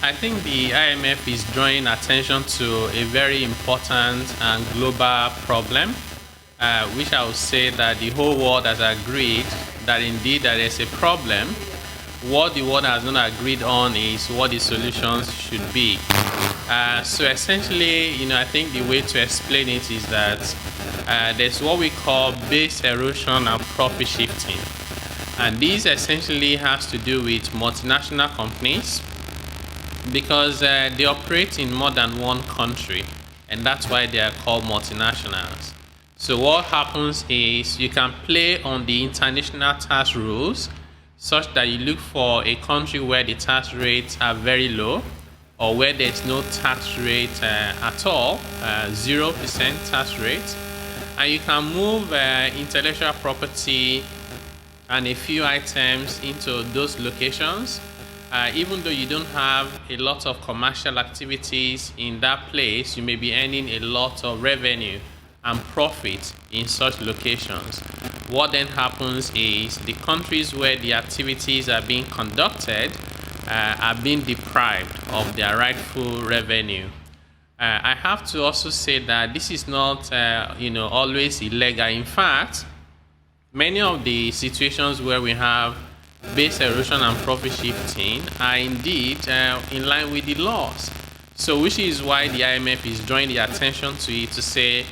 I think the IMF is drawing attention to a very important and global problem, which I would say that the whole world has agreed that indeed there is a problem. What the world has not agreed on is what the solutions should be. So essentially, I think the way to explain it is that there's what we call base erosion and profit shifting. And this essentially has to do with multinational companies because they operate in more than one country, and that's why they are called multinationals. So what happens is you can play on the international tax rules such that you look for a country where the tax rates are very low or where there's no tax rate at all, 0% tax rate. And you can move intellectual property and a few items into those locations, even though you don't have a lot of commercial activities in that place, you may be earning a lot of revenue and profit in such locations. What then happens is the countries where the activities are being conducted are being deprived of their rightful revenue. I have to also say that this is not, always illegal. In fact, many of the situations where we have base erosion and profit shifting are indeed in line with the laws. So, which is why the IMF is drawing the attention to it to say,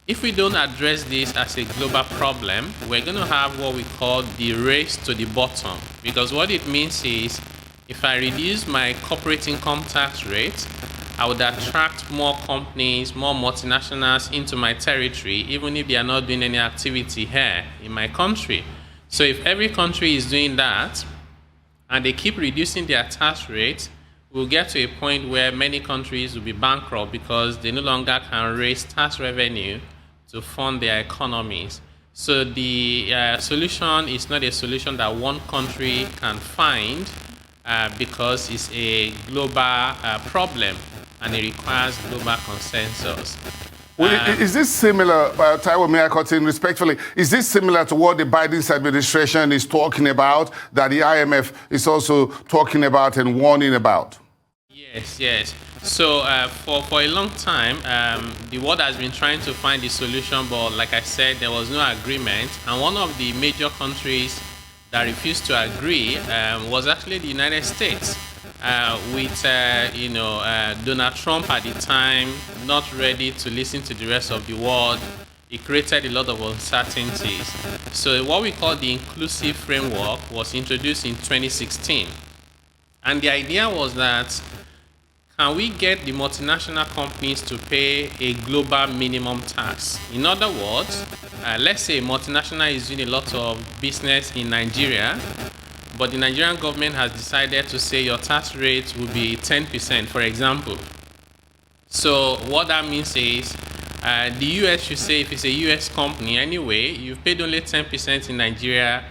if we don't address this as a global problem, we're going to have what we call the race to the bottom. Because what it means is, if I reduce my corporate income tax rate, I would attract more companies, more multinationals into my territory, even if they are not doing any activity here in my country. So if every country is doing that, and they keep reducing their tax rate, we'll get to a point where many countries will be bankrupt because they no longer can raise tax revenue to fund their economies. So the solution is not a solution that one country can find because it's a global problem and it requires global consensus. Well, is this similar, Taiwo, may I cut in respectfully, is this similar to what the Biden administration is talking about, that the IMF is also talking about and warning about? Yes. So for a long time, the world has been trying to find the solution, but like I said, there was no agreement. And one of the major countries that refused to agree was actually the United States, with Donald Trump at the time not ready to listen to the rest of the world. It created a lot of uncertainties. So what we call the inclusive framework was introduced in 2016. And the idea was that, can we get the multinational companies to pay a global minimum tax? In other words, let's say a multinational is doing a lot of business in Nigeria, but the Nigerian government has decided to say your tax rate will be 10%, for example. So what that means is the US should say, if it's a US company anyway, you've paid only 10% in Nigeria,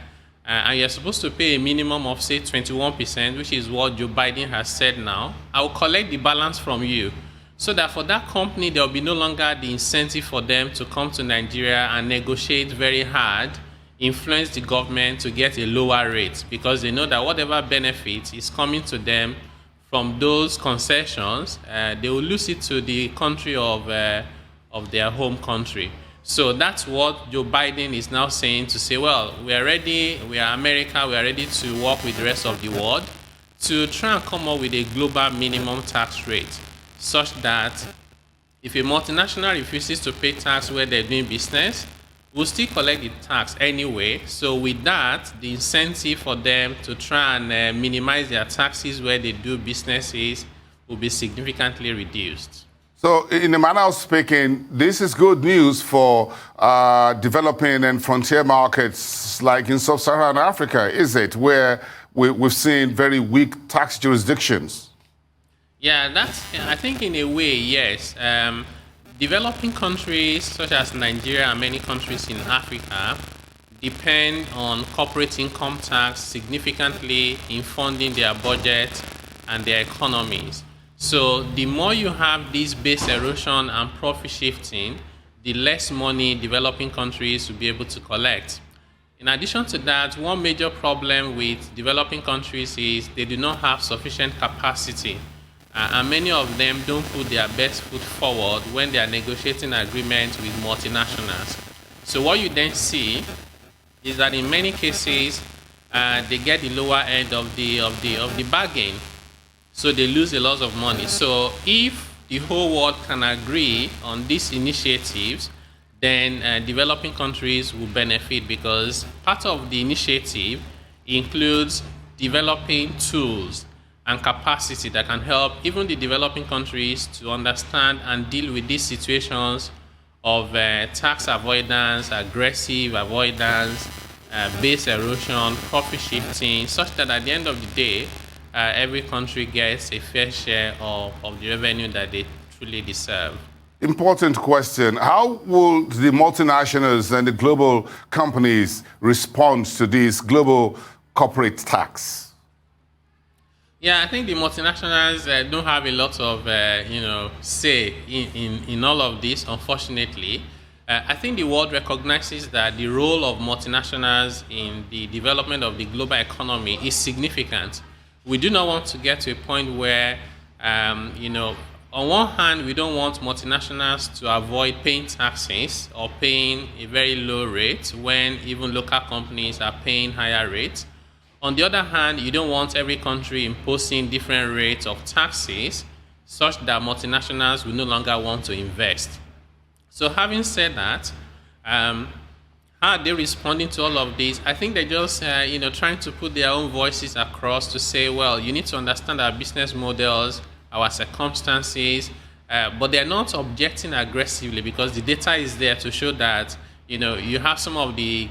and you're supposed to pay a minimum of, say, 21%, which is what Joe Biden has said now. I will collect the balance from you, so that for that company, there will be no longer the incentive for them to come to Nigeria and negotiate very hard, influence the government to get a lower rate, because they know that whatever benefit is coming to them from those concessions, they will lose it to the country of their home country. So that's what Joe Biden is now saying, to say, well, we are ready, we are America, we are ready to work with the rest of the world to try and come up with a global minimum tax rate, such that if a multinational refuses to pay tax where they're doing business, we'll still collect the tax anyway. So with that, the incentive for them to try and minimize their taxes where they do businesses will be significantly reduced. So in a manner of speaking, this is good news for developing and frontier markets like in sub-Saharan Africa, is it, where we've seen very weak tax jurisdictions? Yeah, I think in a way, yes. Developing countries such as Nigeria and many countries in Africa depend on corporate income tax significantly in funding their budget and their economies. So the more you have this base erosion and profit shifting, the less money developing countries will be able to collect. In addition to that, one major problem with developing countries is they do not have sufficient capacity And many of them don't put their best foot forward when they are negotiating agreements with multinationals. So what you then see is that in many cases, they get the lower end of the bargain, so they lose a lot of money. So if the whole world can agree on these initiatives, then developing countries will benefit, because part of the initiative includes developing tools and capacity that can help even the developing countries to understand and deal with these situations of tax avoidance, aggressive avoidance, base erosion, profit shifting, such that at the end of the day, every country gets a fair share of the revenue that they truly deserve. Important question. How will the multinationals and the global companies respond to this global corporate tax? Yeah, I think the multinationals don't have a lot of say in all of this, unfortunately. I think the world recognizes that the role of multinationals in the development of the global economy is significant. We do not want to get to a point where, on one hand, we don't want multinationals to avoid paying taxes or paying a very low rate when even local companies are paying higher rates. On the other hand, you don't want every country imposing different rates of taxes such that multinationals will no longer want to invest. So having said that, how are they responding to all of this? I think they're just trying to put their own voices across to say, well, you need to understand our business models, our circumstances, but they're not objecting aggressively, because the data is there to show that you have some of the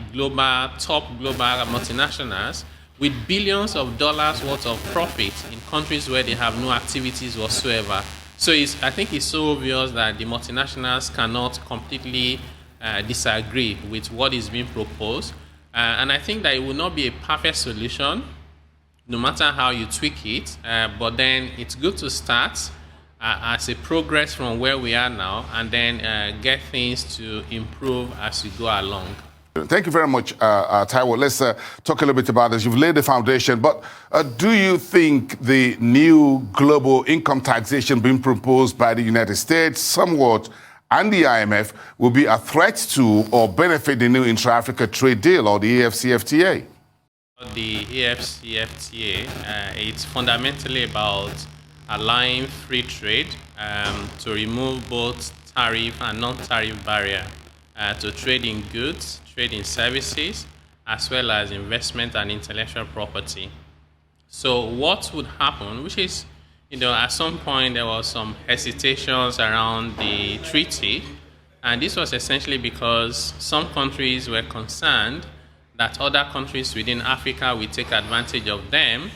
top global multinationals with billions of dollars worth of profit in countries where they have no activities whatsoever. So I think it's so obvious that the multinationals cannot completely disagree with what is being proposed. And I think that it will not be a perfect solution, no matter how you tweak it. But then it's good to start as a progress from where we are now, and then get things to improve as we go along. Thank you very much, Taiwo. Let's talk a little bit about this. You've laid the foundation, but do you think the new global income taxation being proposed by the United States, somewhat, and the IMF will be a threat to or benefit the new intra-Africa trade deal, or the AfCFTA? The AfCFTA, it's fundamentally about allowing free trade to remove both tariff and non-tariff barrier to trade in goods, trade in services, as well as investment and intellectual property. So what would happen, which is, at some point there was some hesitations around the treaty, and this was essentially because some countries were concerned that other countries within Africa will take advantage of them,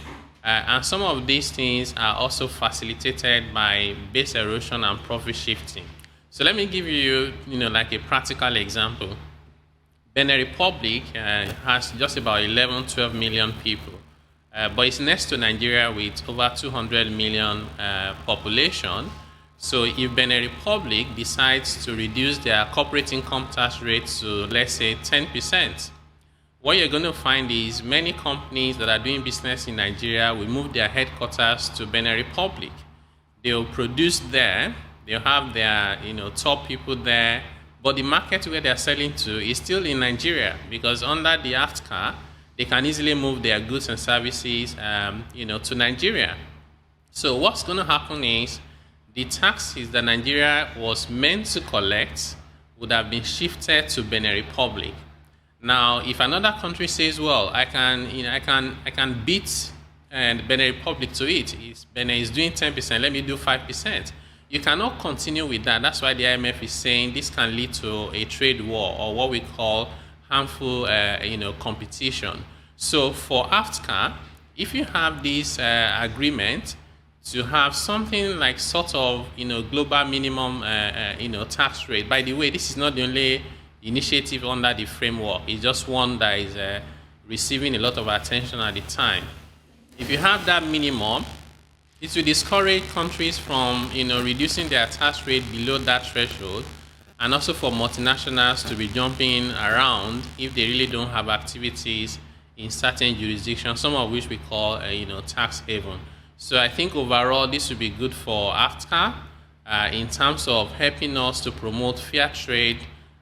and some of these things are also facilitated by base erosion and profit shifting. So let me give you, like a practical example. Benin Republic has just about 11-12 million people, but it's next to Nigeria with over 200 million population. So if Benin Republic decides to reduce their corporate income tax rate to, let's say, 10%, what you're going to find is many companies that are doing business in Nigeria will move their headquarters to Benin Republic. They'll produce there, they'll have their top people there, but the market where they're selling to is still in Nigeria, because under the AfCFTA, they can easily move their goods and services to Nigeria. So what's going to happen is the taxes that Nigeria was meant to collect would have been shifted to Benin Republic. Now, if another country says, well, I can beat Benin Republic to it. Benin is doing 10%, let me do 5%. You cannot continue with that. That's why the IMF is saying this can lead to a trade war, or what we call harmful, competition. So for AfCFTA, if you have this agreement to have something like sort of, global minimum, tax rate. By the way, this is not the only initiative under the framework. It's just one that is receiving a lot of attention at the time. If you have that minimum, it will discourage countries from, reducing their tax rate below that threshold, and also for multinationals to be jumping around if they really don't have activities in certain jurisdictions, some of which we call, tax haven. So I think overall this will be good for AFTA in terms of helping us to promote fair trade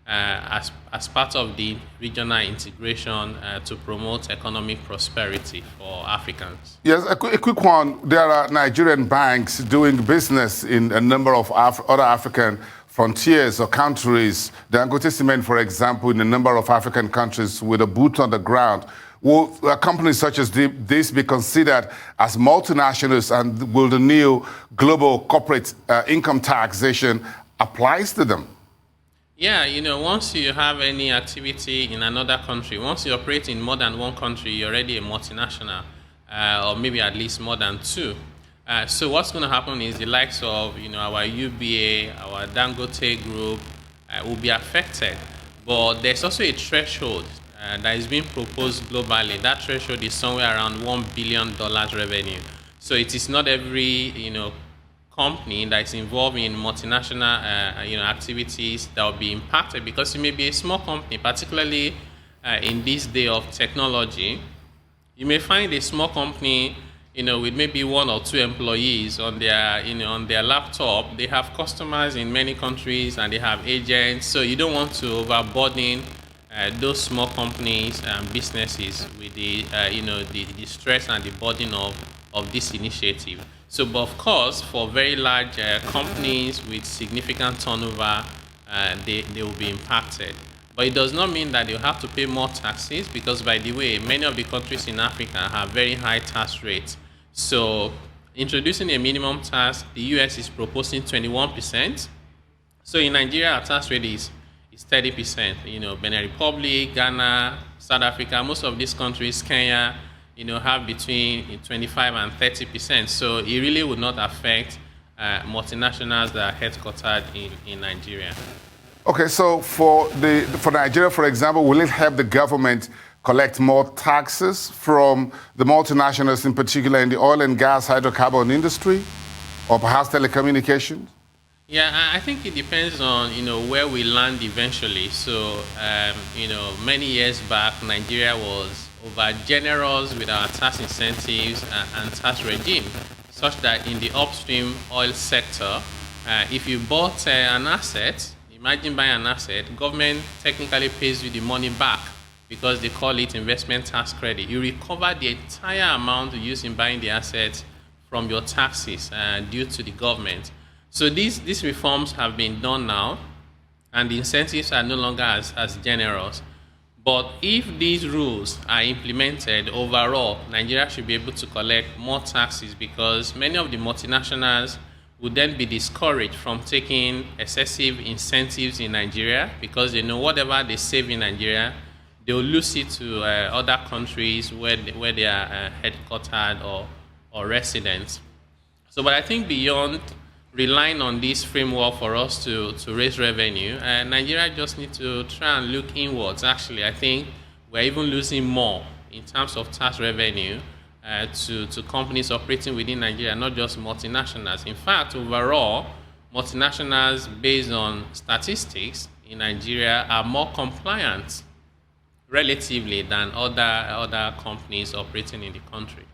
as part of the regional integration to promote economic prosperity for Africans. Yes, a quick one. There are Nigerian banks doing business in a number of other African frontiers or countries. Dangote Cement, for example, in a number of African countries with a boot on the ground. Will companies such as this be considered as multinationals, and will the new global corporate income taxation applies to them? Yeah, once you have any activity in another country, once you operate in more than one country, you're already a multinational, or maybe at least more than two. So what's going to happen is the likes of, our UBA, our Dangote group will be affected. But there's also a threshold that is being proposed globally. That threshold is somewhere around $1 billion revenue. So it is not every, company that is involved in multinational, activities that will be impacted, because it may be a small company, particularly in this day of technology. You may find a small company, with maybe 1 or 2 employees on their, on their laptop. They have customers in many countries and they have agents. So you don't want to overburden those small companies and businesses with the, the stress and the burden of this initiative. So, but of course, for very large companies with significant turnover, they will be impacted. But it does not mean that they'll have to pay more taxes, because, by the way, many of the countries in Africa have very high tax rates. So introducing a minimum tax, the US is proposing 21%. So in Nigeria, our tax rate is 30%. Benin Republic, Ghana, South Africa, most of these countries, Kenya, have between 25 and 30%. So it really would not affect multinationals that are headquartered in Nigeria. Okay, so for Nigeria, for example, will it help the government collect more taxes from the multinationals, in particular in the oil and gas hydrocarbon industry, or perhaps telecommunications? Yeah, I think it depends on, where we land eventually. So, many years back, Nigeria was over generous with our tax incentives and tax regime, such that in the upstream oil sector, if you bought an asset, imagine buying an asset, government technically pays you the money back, because they call it investment tax credit. You recover the entire amount used in buying the assets from your taxes due to the government. So these reforms have been done now, and the incentives are no longer as generous. But if these rules are implemented overall, Nigeria should be able to collect more taxes, because many of the multinationals would then be discouraged from taking excessive incentives in Nigeria, because they know whatever they save in Nigeria, they will lose it to other countries where they are headquartered or residents. So, but I think beyond relying on this framework for us to raise revenue, Nigeria just needs to try and look inwards. Actually, I think we're even losing more in terms of tax revenue to companies operating within Nigeria, not just multinationals. In fact, overall, multinationals, based on statistics in Nigeria, are more compliant relatively than other companies operating in the country.